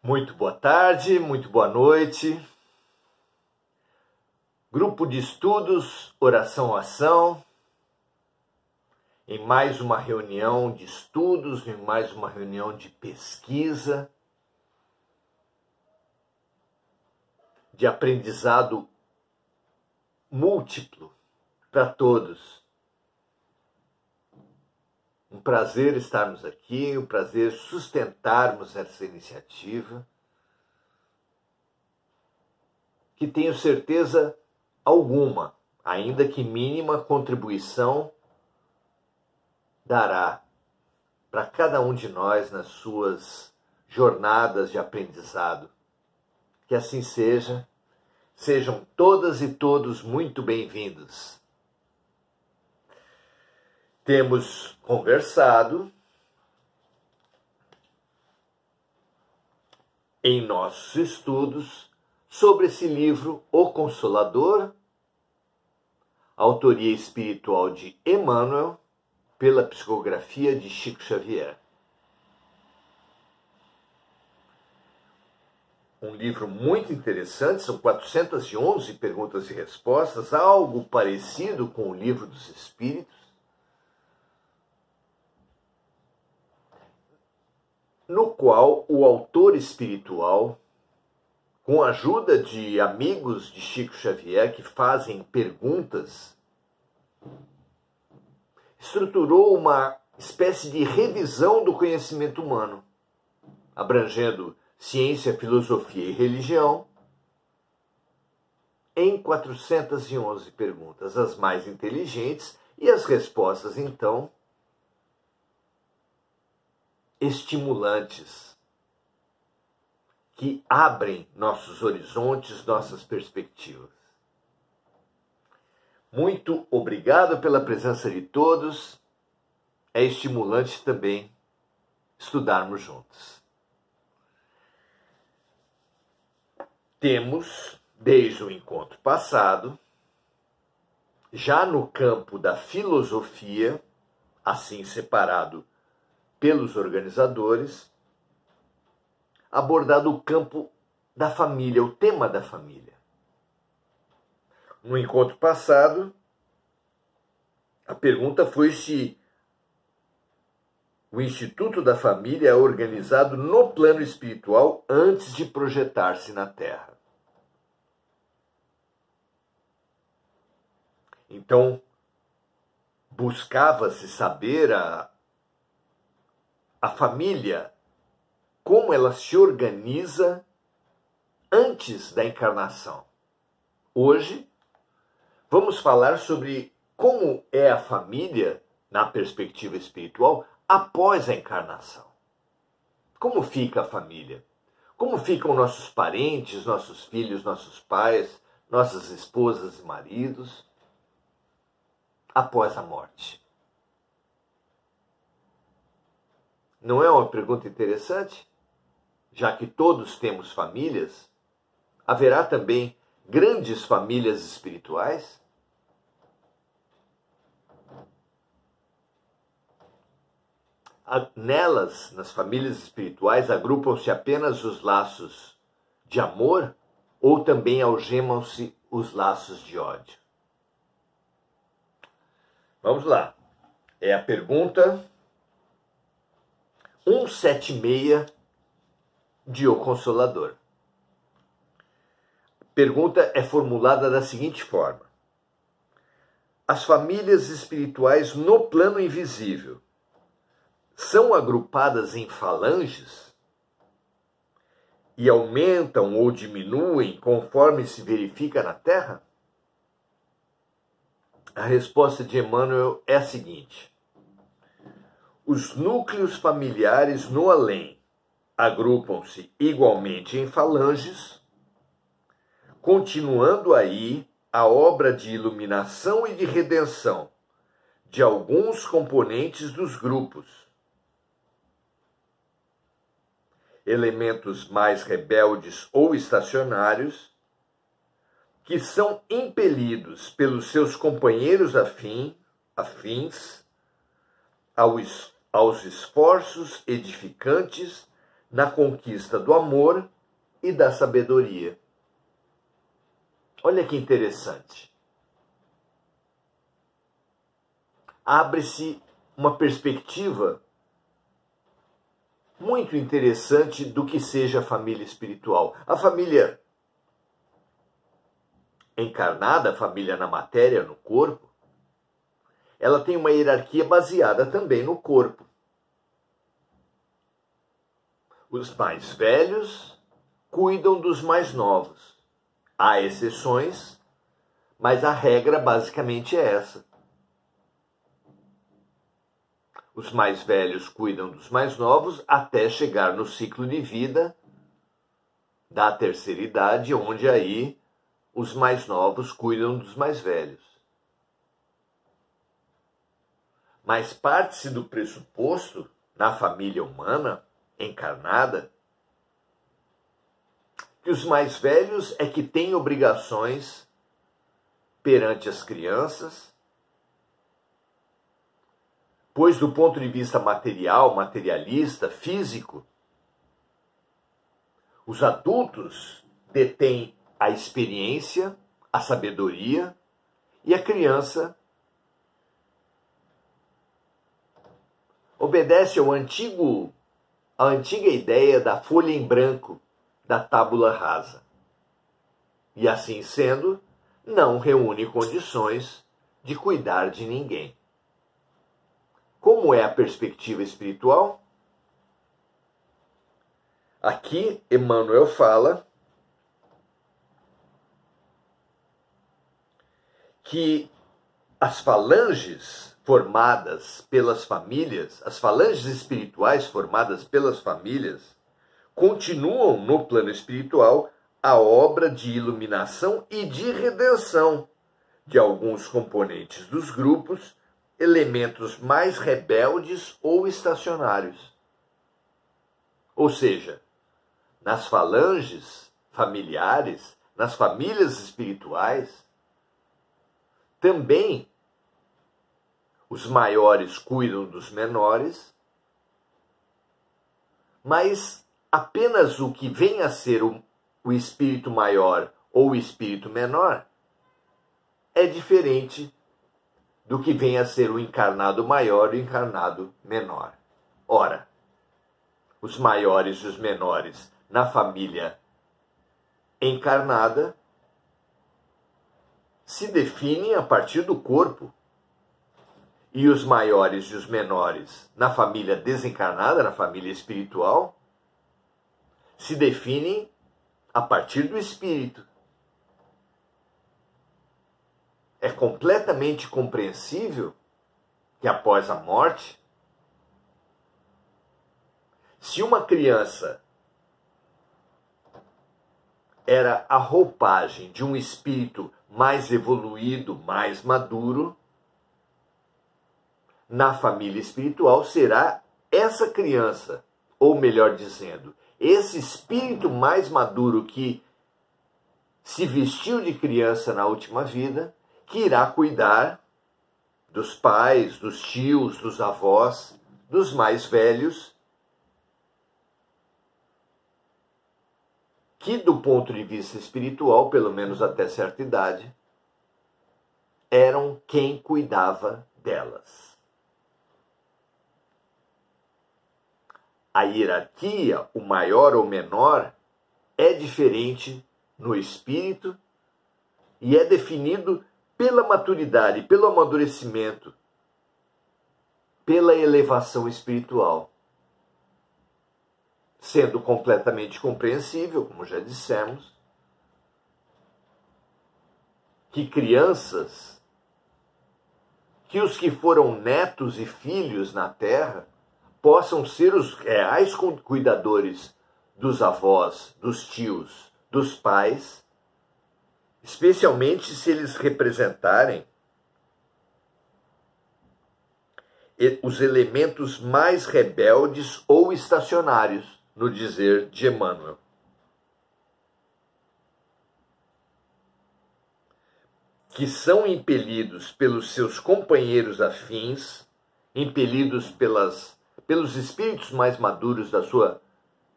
Muito boa tarde, muito boa noite. Grupo de estudos, oração, ação. Em mais uma reunião de estudos, em mais uma reunião de pesquisa, de aprendizado múltiplo para todos. Um prazer estarmos aqui, um prazer sustentarmos essa iniciativa, que tenho certeza alguma, ainda que mínima, contribuição dará para cada um de nós nas suas jornadas de aprendizado. Que assim seja. Sejam todas e todos muito bem-vindos. Temos conversado em nossos estudos sobre esse livro, O Consolador, autoria espiritual de Emmanuel, pela psicografia de Chico Xavier. Um livro muito interessante, são 411 perguntas e respostas, algo parecido com o Livro dos Espíritos, no qual o autor espiritual, com a ajuda de amigos de Chico Xavier que fazem perguntas, estruturou uma espécie de revisão do conhecimento humano, abrangendo ciência, filosofia e religião, em 411 perguntas, as mais inteligentes, e as respostas, então, estimulantes, que abrem nossos horizontes, nossas perspectivas. Muito obrigado pela presença de todos. É estimulante também estudarmos juntos. Temos, desde o encontro passado, já no campo da filosofia, assim separado pelos organizadores, abordado o campo da família, o tema da família. No encontro passado, a pergunta foi se o Instituto da Família é organizado no plano espiritual antes de projetar-se na Terra. Então, buscava-se saber a família, como ela se organiza antes da encarnação. Hoje, vamos falar sobre como é a família, na perspectiva espiritual, após a encarnação. Como fica a família? Como ficam nossos parentes, nossos filhos, nossos pais, nossas esposas e maridos após a morte? Não é uma pergunta interessante? Já que todos temos famílias, haverá também grandes famílias espirituais? Nelas, nas famílias espirituais, agrupam-se apenas os laços de amor ou também algemam-se os laços de ódio? Vamos lá. É a pergunta 176 de O Consolador. A pergunta é formulada da seguinte forma: as famílias espirituais no plano invisível são agrupadas em falanges e aumentam ou diminuem conforme se verifica na Terra? A resposta de Emmanuel é a seguinte: os núcleos familiares no além agrupam-se igualmente em falanges, continuando aí a obra de iluminação e de redenção de alguns componentes dos grupos. Elementos mais rebeldes ou estacionários, que são impelidos pelos seus companheiros afins aos esforços edificantes na conquista do amor e da sabedoria. Olha que interessante. Abre-se uma perspectiva muito interessante do que seja a família espiritual. A família encarnada, a família na matéria, no corpo, ela tem uma hierarquia baseada também no corpo. Os mais velhos cuidam dos mais novos. Há exceções, mas a regra basicamente é essa. Os mais velhos cuidam dos mais novos até chegar no ciclo de vida da terceira idade, onde aí os mais novos cuidam dos mais velhos. Mas parte-se do pressuposto, na família humana encarnada, que os mais velhos é que têm obrigações perante as crianças, pois do ponto de vista material, materialista, físico, os adultos detêm a experiência, a sabedoria, e a criança obedece à antiga ideia da folha em branco, da tábula rasa. E assim sendo, não reúne condições de cuidar de ninguém. Como é a perspectiva espiritual? Aqui, Emmanuel fala que as falanges formadas pelas famílias, as falanges espirituais formadas pelas famílias, continuam no plano espiritual a obra de iluminação e de redenção de alguns componentes dos grupos, elementos mais rebeldes ou estacionários. Ou seja, nas falanges familiares, nas famílias espirituais, também os maiores cuidam dos menores, mas apenas o que vem a ser o espírito maior ou o espírito menor é diferente do que vem a ser o encarnado maior e o encarnado menor. Ora, os maiores e os menores na família encarnada se definem a partir do corpo, e os maiores e os menores na família desencarnada, na família espiritual, se definem a partir do espírito. É completamente compreensível que após a morte, se uma criança era a roupagem de um espírito mais evoluído, mais maduro, na família espiritual será essa criança, ou melhor dizendo, esse espírito mais maduro que se vestiu de criança na última vida, que irá cuidar dos pais, dos tios, dos avós, dos mais velhos, que do ponto de vista espiritual, pelo menos até certa idade, eram quem cuidava delas. A hierarquia, o maior ou menor, é diferente no espírito e é definido pela maturidade, pelo amadurecimento, pela elevação espiritual. Sendo completamente compreensível, como já dissemos, que crianças, que os que foram netos e filhos na Terra, possam ser os reais cuidadores dos avós, dos tios, dos pais, especialmente se eles representarem os elementos mais rebeldes ou estacionários, no dizer de Emmanuel. Que são impelidos pelos seus companheiros afins, impelidos pelos espíritos mais maduros da sua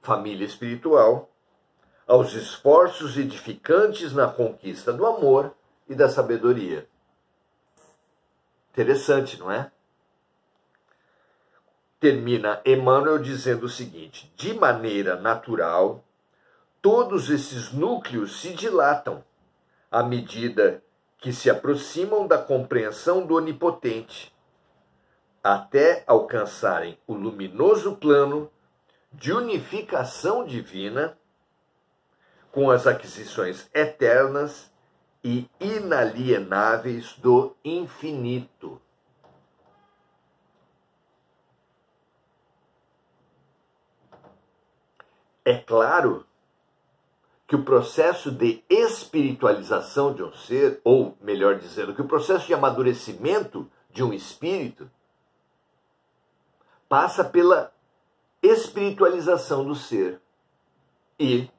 família espiritual, aos esforços edificantes na conquista do amor e da sabedoria. Interessante, não é? Termina Emmanuel dizendo o seguinte: de maneira natural, todos esses núcleos se dilatam à medida que se aproximam da compreensão do Onipotente, até alcançarem o luminoso plano de unificação divina com as aquisições eternas e inalienáveis do infinito. É claro que o processo de espiritualização de um ser, ou melhor dizendo, que o processo de amadurecimento de um espírito passa pela espiritualização do ser. E,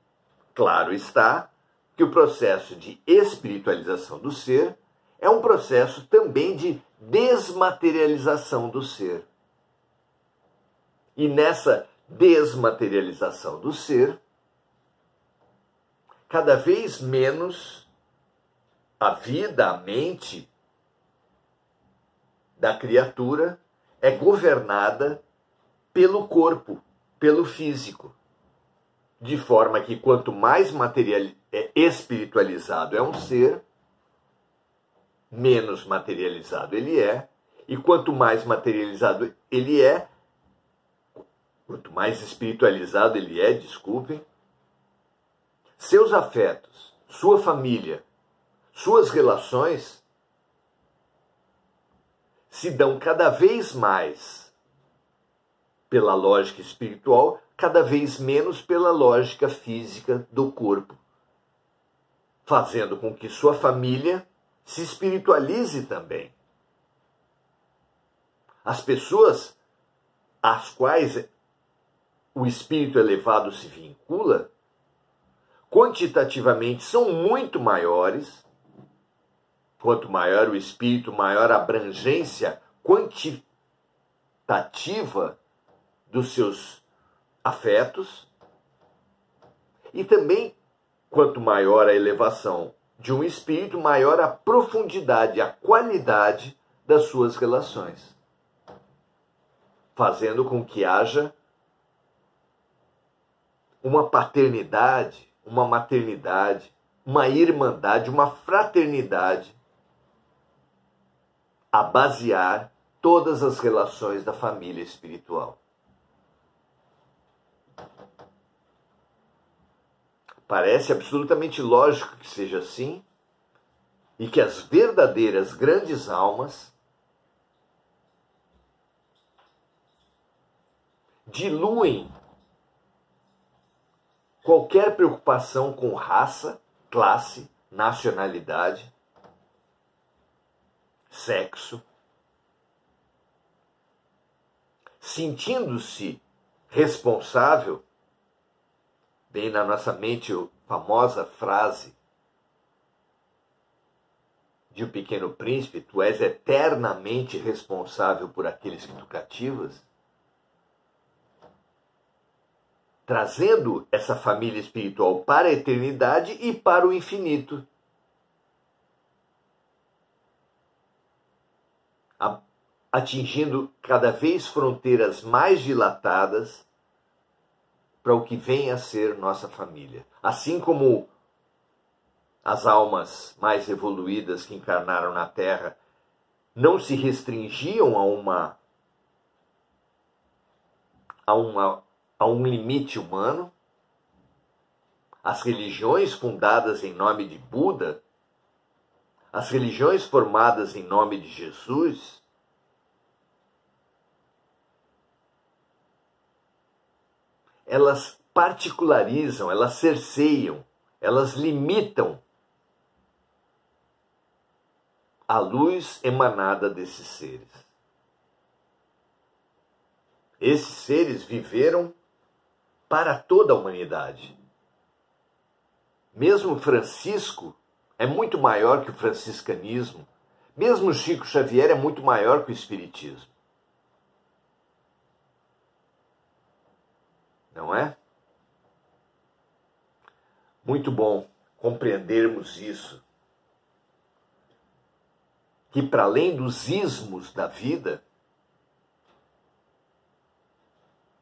claro está, que o processo de espiritualização do ser é um processo também de desmaterialização do ser. E nessa desmaterialização do ser, cada vez menos a vida, a mente da criatura é governada pelo corpo, pelo físico. De forma que quanto mais espiritualizado é um ser, menos materializado ele é. E quanto mais materializado ele é, quanto mais espiritualizado ele é, desculpem, seus afetos, sua família, suas relações se dão cada vez mais pela lógica espiritual, cada vez menos pela lógica física do corpo, fazendo com que sua família se espiritualize também. As pessoas às quais o espírito elevado se vincula, quantitativamente são muito maiores. Quanto maior o espírito, maior a abrangência quantitativa dos seus afetos. E também, quanto maior a elevação de um espírito, maior a profundidade, a qualidade das suas relações, fazendo com que haja uma paternidade, uma maternidade, uma irmandade, uma fraternidade a basear todas as relações da família espiritual. Parece absolutamente lógico que seja assim e que as verdadeiras grandes almas diluem qualquer preocupação com raça, classe, nacionalidade, sexo, sentindo-se responsável, bem na nossa mente a famosa frase de O Pequeno Príncipe: tu és eternamente responsável por aqueles que tu cativas, trazendo essa família espiritual para a eternidade e para o infinito. Atingindo cada vez fronteiras mais dilatadas para o que vem a ser nossa família. Assim como as almas mais evoluídas que encarnaram na Terra não se restringiam a um limite humano, as religiões fundadas em nome de Buda, as religiões formadas em nome de Jesus, elas particularizam, elas cerceiam, elas limitam a luz emanada desses seres. Esses seres viveram para toda a humanidade. Mesmo Francisco é muito maior que o franciscanismo. Mesmo Chico Xavier é muito maior que o espiritismo. Não é? Muito bom compreendermos isso. Que para além dos ismos da vida,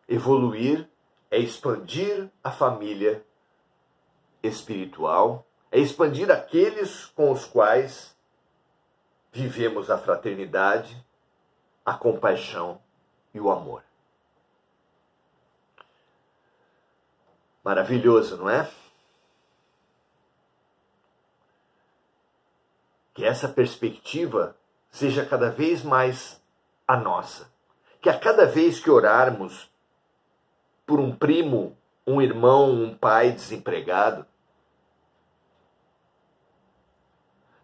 evoluir é expandir a família espiritual, é expandir aqueles com os quais vivemos a fraternidade, a compaixão e o amor. Maravilhoso, não é? Que essa perspectiva seja cada vez mais a nossa. Que a cada vez que orarmos por um primo, um irmão, um pai desempregado,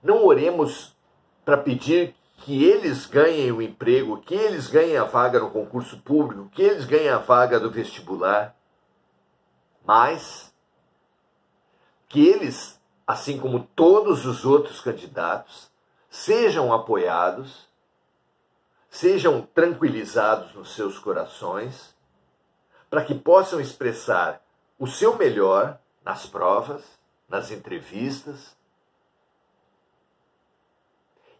não oremos para pedir que eles ganhem o emprego, que eles ganhem a vaga no concurso público, que eles ganhem a vaga do vestibular, mas que eles, assim como todos os outros candidatos, sejam apoiados, sejam tranquilizados nos seus corações, para que possam expressar o seu melhor nas provas, nas entrevistas,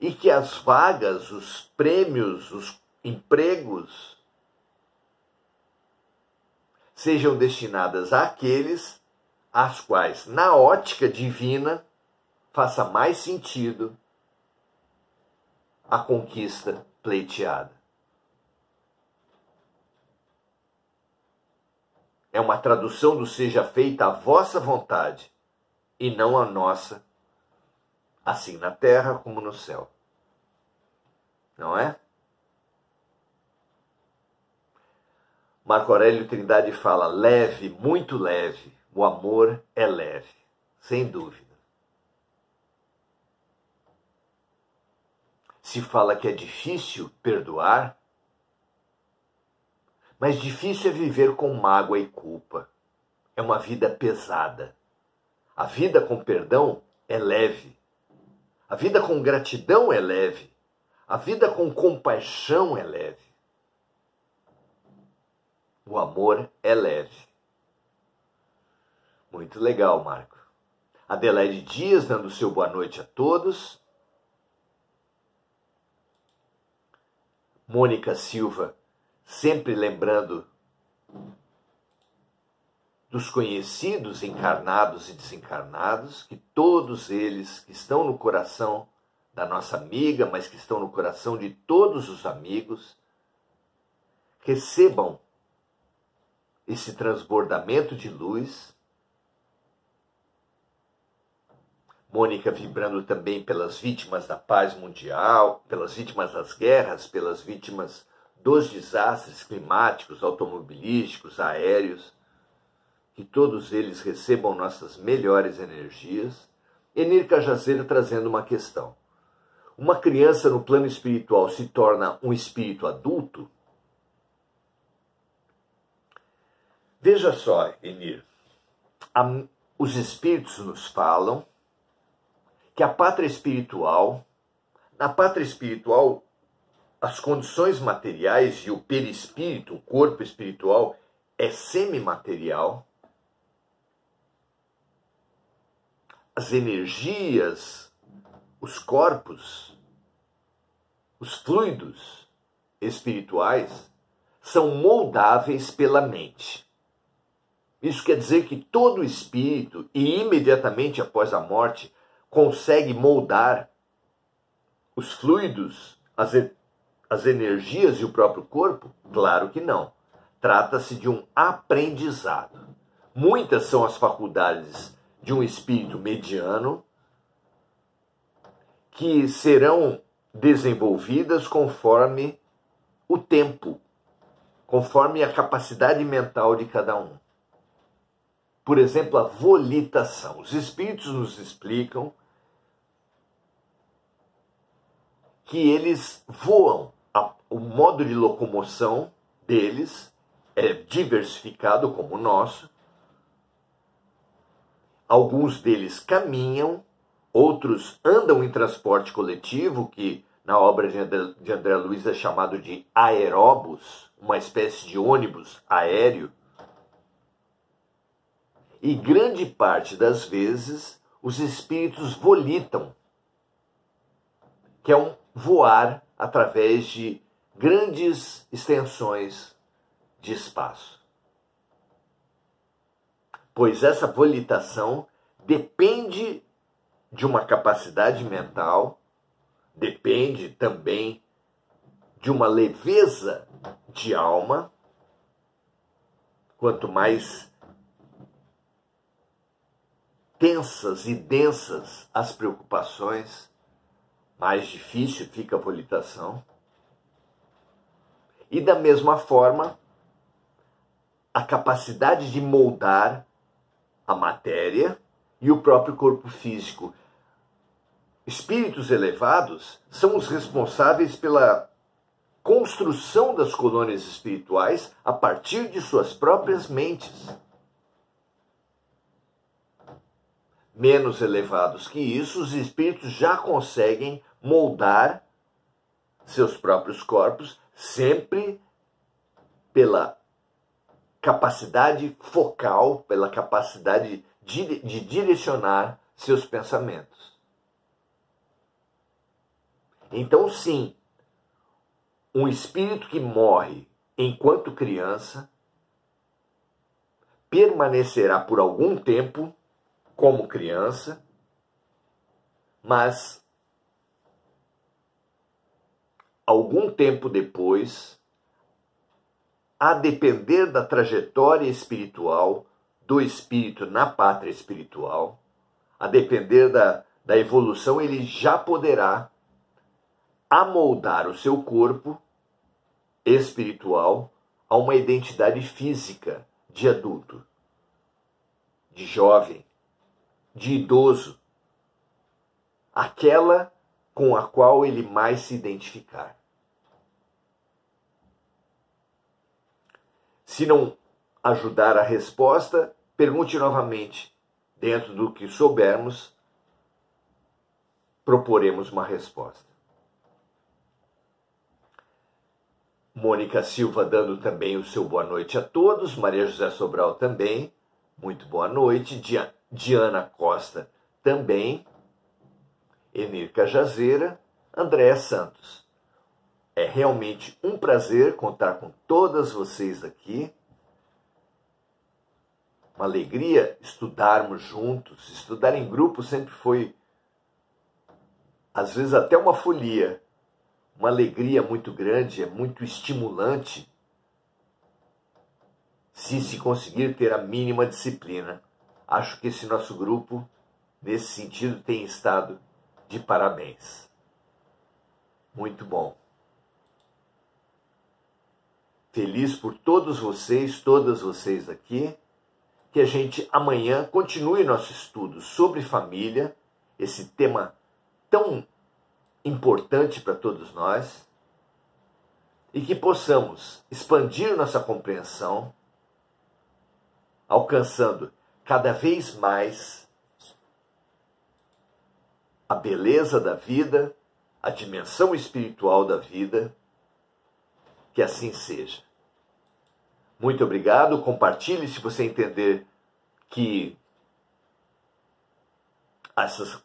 e que as vagas, os prêmios, os empregos sejam destinadas àqueles às quais, na ótica divina, faça mais sentido a conquista pleiteada. É uma tradução do seja feita a vossa vontade e não a nossa, assim na terra como no céu. Não é? Marco Aurélio Trindade fala, leve, muito leve, o amor é leve, sem dúvida. Se fala que é difícil perdoar, mas difícil é viver com mágoa e culpa. É uma vida pesada. A vida com perdão é leve. A vida com gratidão é leve. A vida com compaixão é leve. O amor é leve. Muito legal, Marco. Adelaide Dias dando seu boa noite a todos. Mônica Silva sempre lembrando dos conhecidos encarnados e desencarnados, que todos eles que estão no coração da nossa amiga, mas que estão no coração de todos os amigos, recebam esse transbordamento de luz. Mônica vibrando também pelas vítimas da paz mundial, pelas vítimas das guerras, pelas vítimas dos desastres climáticos, automobilísticos, aéreos, que todos eles recebam nossas melhores energias. Enir Cajazeiro trazendo uma questão. Uma criança no plano espiritual se torna um espírito adulto? Veja só, Enir, os espíritos nos falam que a pátria espiritual, na pátria espiritual, as condições materiais e o perispírito, o corpo espiritual, é semimaterial. As energias, os corpos, os fluidos espirituais são moldáveis pela mente. Isso quer dizer que todo espírito, e imediatamente após a morte, consegue moldar os fluidos, as energias e o próprio corpo? Claro que não. Trata-se de um aprendizado. Muitas são as faculdades de um espírito mediano que serão desenvolvidas conforme o tempo, conforme a capacidade mental de cada um. Por exemplo, a volitação. Os espíritos nos explicam que eles voam. O modo de locomoção deles é diversificado como o nosso. Alguns deles caminham, outros andam em transporte coletivo, que na obra de André Luiz é chamado de aeróbus, uma espécie de ônibus aéreo. E grande parte das vezes os espíritos volitam, que é um voar através de grandes extensões de espaço. Pois essa volitação depende de uma capacidade mental, depende também de uma leveza de alma. Quanto mais tensas e densas as preocupações, mais difícil fica a volitação. E da mesma forma, a capacidade de moldar a matéria e o próprio corpo físico. Espíritos elevados são os responsáveis pela construção das colônias espirituais a partir de suas próprias mentes. Menos elevados que isso, os espíritos já conseguem moldar seus próprios corpos, sempre pela capacidade focal, pela capacidade de direcionar seus pensamentos. Então, sim, um espírito que morre enquanto criança permanecerá por algum tempo como criança, mas algum tempo depois, a depender da trajetória espiritual do espírito na pátria espiritual, a depender da evolução, ele já poderá amoldar o seu corpo espiritual a uma identidade física de adulto, de jovem, de idoso, aquela com a qual ele mais se identificar. Se não ajudar a resposta, pergunte novamente. Dentro do que soubermos, proporemos uma resposta. Mônica Silva dando também o seu boa noite a todos. Maria José Sobral também. Muito boa noite. Diana Costa também. Enir Cajazeira. Andréa Santos. É realmente um prazer contar com todas vocês aqui. Uma alegria estudarmos juntos. Estudar em grupo sempre foi, às vezes, até uma folia. Uma alegria muito grande, é muito estimulante se conseguir ter a mínima disciplina. Acho que esse nosso grupo, nesse sentido, tem estado de parabéns. Muito bom. Feliz por todas vocês aqui, que a gente amanhã continue nosso estudo sobre família, esse tema tão importante para todos nós, e que possamos expandir nossa compreensão, alcançando cada vez mais a beleza da vida, a dimensão espiritual da vida. Que assim seja. Muito obrigado. Compartilhe se você entender que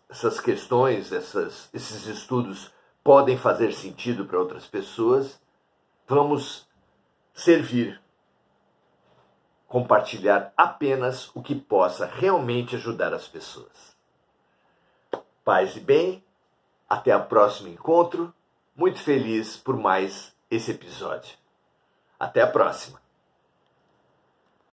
essas questões, esses estudos podem fazer sentido para outras pessoas. Vamos servir, compartilhar apenas o que possa realmente ajudar as pessoas. Paz e bem, até o próximo encontro. Muito feliz por mais esse episódio. Até a próxima.